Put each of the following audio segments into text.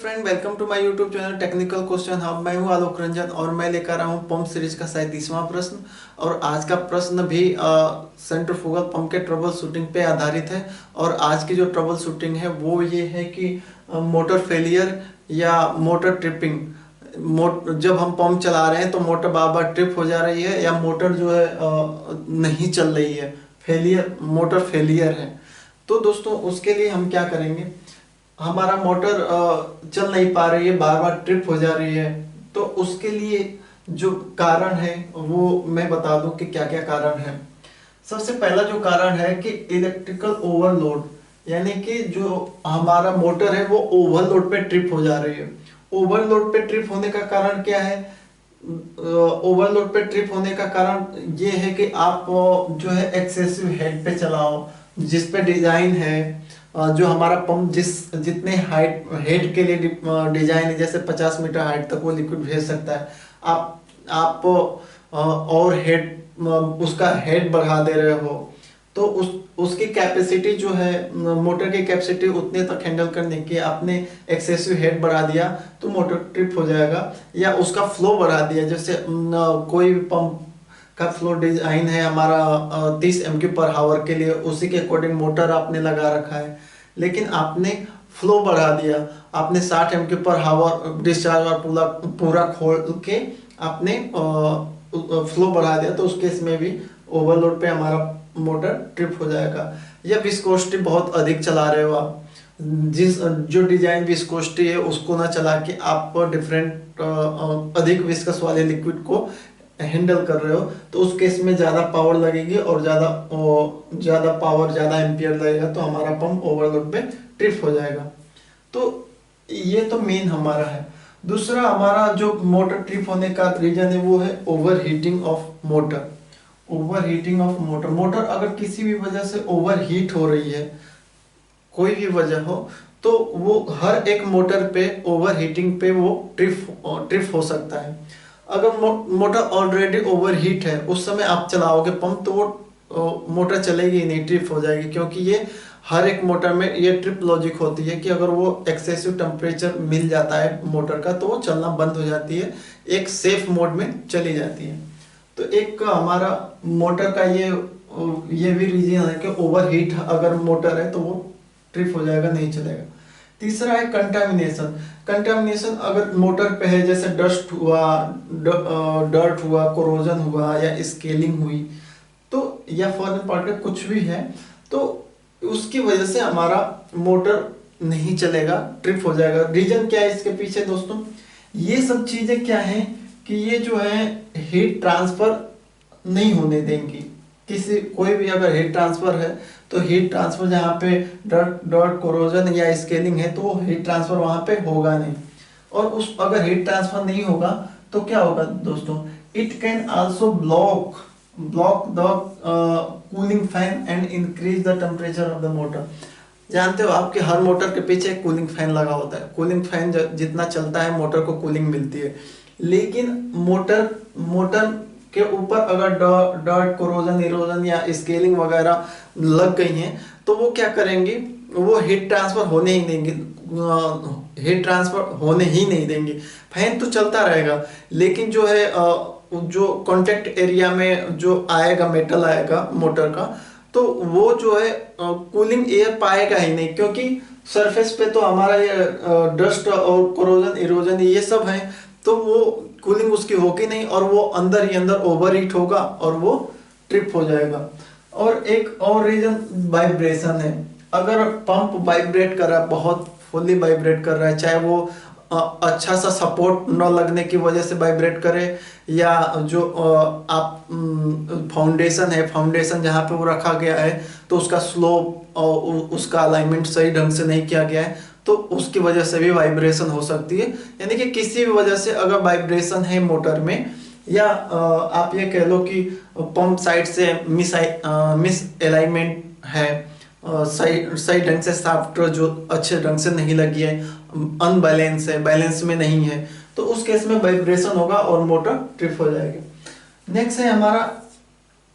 Friend, welcome to my YouTube channel technical question hub. मैं हूं आलोक रंजन और मैं लेकर आया हूं पंप सीरीज का 37वां प्रश्न। और आज का प्रश्न भी सेंट्रीफ्यूगल पंप के ट्रबल शूटिंग पे आधारित है। और आज की जो ट्रबल शूटिंग है वो ये है कि मोटर फेलियर या मोटर ट्रिपिंग। जब हम पंप चला रहे हैं तो मोटर बार बार ट्रिप हो जा रही है या मोटर जो है नहीं चल रही है, फेलियर, मोटर फेलियर है। तो दोस्तों उसके लिए हम क्या करेंगे, हमारा मोटर चल नहीं पा रही है, बार बार ट्रिप हो जा रही है। तो उसके लिए जो कारण है वो मैं बता दूं कि क्या क्या कारण है। सबसे पहला जो कारण है कि इलेक्ट्रिकल ओवरलोड, यानी कि जो हमारा मोटर है वो ओवरलोड पे ट्रिप हो जा रही है। ओवरलोड पे ट्रिप होने का कारण क्या है? ओवरलोड पे ट्रिप होने का कारण ये है कि आप जो है एक्सेसिव हेड पे चलाओ, जिस पे डिजाइन है, जो हमारा पंप जितने हाइट हेड के लिए डिजाइन है, जैसे 50 मीटर हाइट तक वो लिक्विड भेज सकता है। आप और हेड, उसका हेड बढ़ा दे रहे हो तो उसकी कैपेसिटी जो है, मोटर की कैपेसिटी उतने तक हैंडल करने की, आपने एक्सेसिव हेड बढ़ा दिया तो मोटर ट्रिप हो जाएगा। या उसका फ्लो बढ़ा दिया, जैसे कोई भी पंप का फ्लो डिजाइन है हमारा 30 MQ पर हावर के लिए, उसी के अकॉर्डिंग मोटर आपने लगा रखा है, लेकिन आपने फ्लो बढ़ा दिया, आपने 60 MQ पर हावर डिस्चार्ज और पूरा पूरा खोल के आपने फ्लो बढ़ा दिया, तो उस केस में भी ओवरलोड पे हमारा मोटर ट्रिप हो जाएगा। या विस्कोसिटी बहुत अधिक चला रहे हो आप, जिस जो डिजाइन विस्कोसिटी है उसको ना चला के आप डिफरेंट अधिक विस्कस वाले लिक्विड को हैंडल कर रहे हो, तो उस केस में ज़्यादा पावर लगेगी और ज़्यादा पावर, ज़्यादा एम्पियर लगेगा, तो हमारा पंप ओवरलोड पे ट्रिप हो जाएगा। तो ये तो मेन हमारा है। दूसरा हमारा जो मोटर ट्रिप होने का रीजन है वो है over heating of motor. Over heating of motor, motor अगर किसी भी वजह से ओवर हीट हो रही है, कोई भी वजह हो, तो वो हर एक मोटर पे ओवर हीटिंग पे वो ट्रिप हो सकता है। अगर मोटर ऑलरेडी ओवर हीट है, उस समय आप चलाओगे पंप, तो वो मोटर चलेगी नहीं, ट्रिप हो जाएगी। क्योंकि ये हर एक मोटर में ये ट्रिप लॉजिक होती है कि अगर वो एक्सेसिव टेम्परेचर मिल जाता है मोटर का तो वो चलना बंद हो जाती है, एक सेफ मोड में चली जाती है। तो एक हमारा मोटर का ये भी रीजन है कि ओवर हीट अगर मोटर है तो वो ट्रिप हो जाएगा, नहीं चलेगा। तीसरा है कंटामिनेशन। कंटामिनेशन अगर मोटर पे है, जैसे डस्ट हुआ, डर्ट हुआ, कोरोजन हुआ या स्केलिंग हुई, तो या फॉरेन पार्टिकल कुछ भी है, तो उसकी वजह से हमारा मोटर नहीं चलेगा, ट्रिप हो जाएगा। रीजन क्या है इसके पीछे दोस्तों? ये सब चीजें क्या है कि ये जो है हीट ट्रांसफर नहीं होने देंगी। कोई भी अगर हीट ट्रांसफर है तो हीट ट्रांसफर जहाँ पे डॉट कोरोजन या स्केलिंग है तो हीट ट्रांसफर वहां पे होगा नहीं। और उस अगर हीट ट्रांसफर नहीं होगा तो क्या होगा दोस्तों? It can also block the cooling fan and increase the temperature of the motor. जानते हो आपके हर मोटर के पीछे एक कूलिंग फैन लगा होता है। कूलिंग फैन जितना चलता है मोटर को कूलिंग मिलती है, लेकिन मोटर के ऊपर अगर डॉट कोरोजन, इरोजन या स्केलिंग वगैरह लग गई हैं तो वो क्या करेंगी, वो हीट ट्रांसफर होने ही देंगे, हीट ट्रांसफर होने ही नहीं देंगे। फैन तो चलता रहेगा, लेकिन जो है जो कॉन्टेक्ट एरिया में जो आएगा, मेटल आएगा मोटर का, तो वो जो है कूलिंग एयर पाएगा ही नहीं। क्योंकि सरफेस पे तो हमारा ये डस्ट और कोरोजन, इरोजन ये सब है, तो वो कूलिंग उसकी होगी नहीं और वो अंदर ही अंदर ओवर हीट होगा और वो ट्रिप हो जाएगा। और एक और रीजन वाइब्रेशन है। अगर पंप वाइब्रेट कर रहा है, बहुत फुल्ली वाइब्रेट कर रहा है, चाहे वो अच्छा सा सपोर्ट न लगने की वजह से वाइब्रेट करे, या जो आप फाउंडेशन है, फाउंडेशन जहाँ पे वो रखा गया है तो उसका स्लोप और उसका अलाइनमेंट सही ढंग से नहीं किया गया है, तो उसकी वजह से भी वाइब्रेशन हो सकती है। यानी कि किसी भी वजह से अगर वाइब्रेशन है मोटर में, या आप ये कह लो कि पंप साइड से मिस अलाइनमेंट है, सही सही ढंग से शाफ्ट जो अच्छे ढंग से नहीं लगी है, अनबैलेंस है, बैलेंस में नहीं है, तो उस केस में वाइब्रेशन होगा और मोटर ट्रिप हो जाएगी। नेक्स्ट है हमारा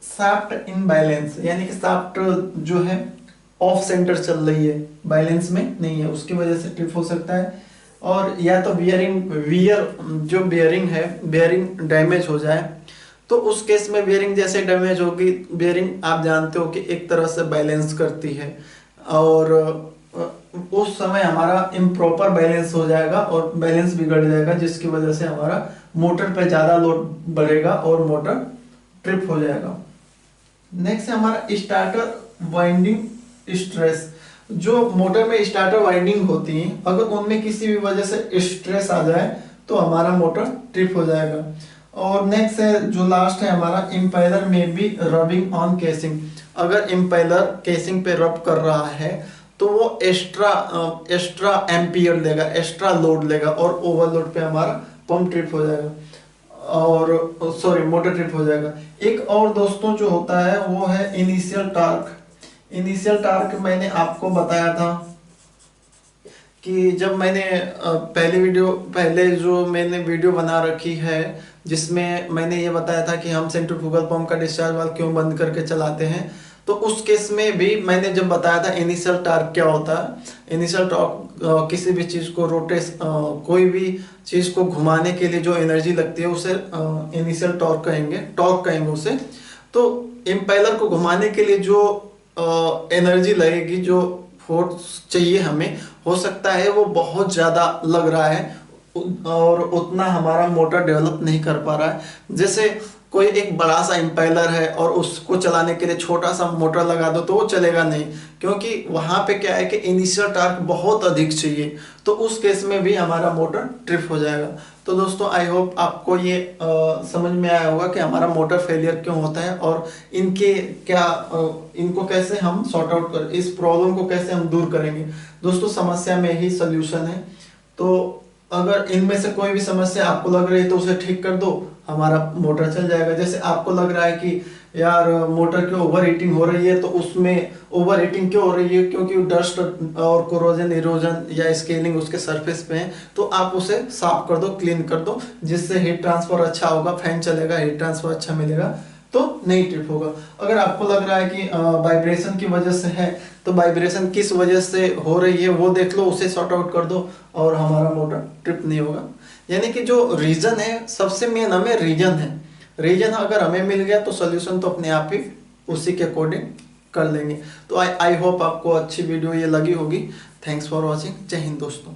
शाफ्ट इनबैलेंस, यानी कि शाफ्ट जो है ऑफ सेंटर चल रही है, बैलेंस में नहीं है, उसकी वजह से ट्रिप हो सकता है। और या तो जो बियरिंग है, बियरिंग डैमेज हो जाए, तो उस केस में बियरिंग जैसे डैमेज होगी, बियरिंग आप जानते हो कि एक तरह से बैलेंस करती है, और उस समय हमारा इम्प्रॉपर बैलेंस हो जाएगा और बैलेंस बिगड़ जाएगा, जिसकी वजह से हमारा मोटर पे ज़्यादा लोड बढ़ेगा और मोटर ट्रिप हो जाएगा। नेक्स्ट है हमारा स्टार्टर वाइंडिंग स्ट्रेस। जो मोटर में स्टार्टर वाइंडिंग होती है, अगर उनमें किसी भी वजह से स्ट्रेस आ जाए तो हमारा मोटर ट्रिप हो जाएगा। और नेक्स्ट है जो लास्ट है हमारा, इम्पेलर में भी रबिंग ऑन केसिंग। अगर इम्पेलर केसिंग पे रब कर रहा है तो वो एक्स्ट्रा एम्पियर लेगा, एक्स्ट्रा लोड लेगा और ओवरलोड पे हमारा पंप ट्रिप हो जाएगा और सॉरी मोटर ट्रिप हो जाएगा। एक और दोस्तों जो होता है वो है इनिशियल टार्क। इनिशियल टार्क मैंने आपको बताया था कि जब मैंने पहले जो मैंने वीडियो बना रखी है जिसमें मैंने ये बताया था कि हम सेंट्रीफ्यूगल पंप का डिस्चार्ज वाल्व क्यों बंद करके चलाते हैं, तो उस केस में भी मैंने जब बताया था इनिशियल टॉर्क क्या होता है। इनिशियल टॉर्क किसी भी चीज़ को कोई भी चीज़ को घुमाने के लिए जो एनर्जी लगती है उसे इनिशियल टॉर्क कहेंगे उसे। तो इम्पेलर को घुमाने के लिए जो एनर्जी लगेगी, जो फोर्स चाहिए हमें, हो सकता है वो बहुत ज़्यादा लग रहा है और उतना हमारा मोटर डेवलप नहीं कर पा रहा है। जैसे कोई एक बड़ा सा इम्पेलर है और उसको चलाने के लिए छोटा सा मोटर लगा दो तो वो चलेगा नहीं, क्योंकि वहां पे क्या है कि इनिशियल टॉर्क बहुत अधिक चाहिए, तो उस केस में भी हमारा मोटर ट्रिप हो जाएगा। तो दोस्तों आई होप आपको ये समझ में आया होगा कि हमारा मोटर फेलियर क्यों होता है और इनको कैसे हम सॉर्ट आउट कर, इस प्रॉब्लम को कैसे हम दूर करेंगे। दोस्तों समस्या में ही सोल्यूशन है, तो अगर इनमें से कोई भी समस्या आपको लग रही है तो उसे ठीक कर दो, हमारा मोटर चल जाएगा। जैसे आपको लग रहा है कि यार मोटर की ओवर हीटिंग हो रही है, तो उसमें ओवर हीटिंग क्यों हो रही है, क्योंकि डस्ट और कोरोजन इरोजन या स्केलिंग उसके सरफेस पे है, तो आप उसे साफ कर दो, क्लीन कर दो, जिससे हीट ट्रांसफर अच्छा होगा, फैन चलेगा, हीट ट्रांसफर अच्छा मिलेगा, तो नहीं ट्रिप होगा। अगर आपको लग रहा है कि वाइब्रेशन की वजह से है, तो वाइब्रेशन किस वजह से हो रही है वो देख लो, उसे सॉर्ट आउट कर दो और हमारा मोटर ट्रिप नहीं होगा। यानी कि जो रीजन है, सबसे मेन हमें रीजन है, रीजन अगर हमें मिल गया तो सोल्यूशन तो अपने आप ही उसी के अकॉर्डिंग कर लेंगे। तो आई होप आपको अच्छी वीडियो ये लगी होगी। Thanks for watching. जय हिंद दोस्तों।